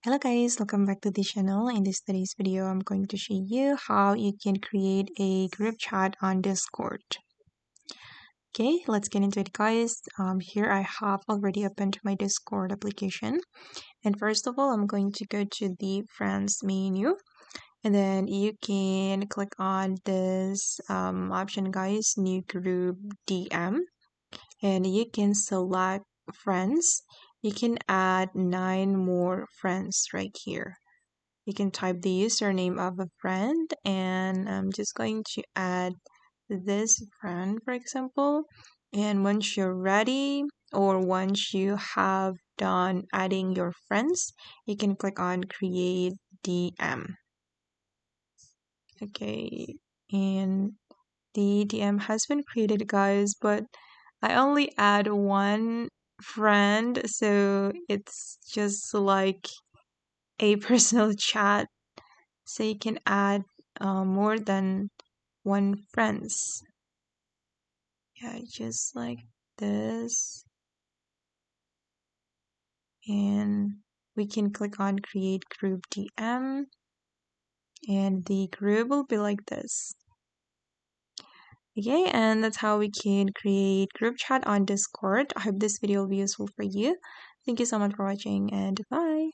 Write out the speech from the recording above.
Hello guys, welcome back to the channel. In this today's video, I'm going to show you how you can create a group chat on Discord. Okay, let's get into it guys. Here I have already opened my Discord application. And first of all, I'm going to go to the friends menu. And then you can click on this option guys, new group DM. And you can select friends. You can add 9 more friends right here. You can type the username of a friend, and I'm just going to add this friend, for example. And once you're ready, or once you have done adding your friends, you can click on create DM. Okay, and the DM has been created, guys, but I only add one friend, so it's just like a personal chat, so you can add more than one friends. Yeah, just like this, and we can click on create group DM, and the group will be like this. Okay, and that's how we can create group chat on Discord. I hope this video will be useful for you. Thank you so much for watching, and bye.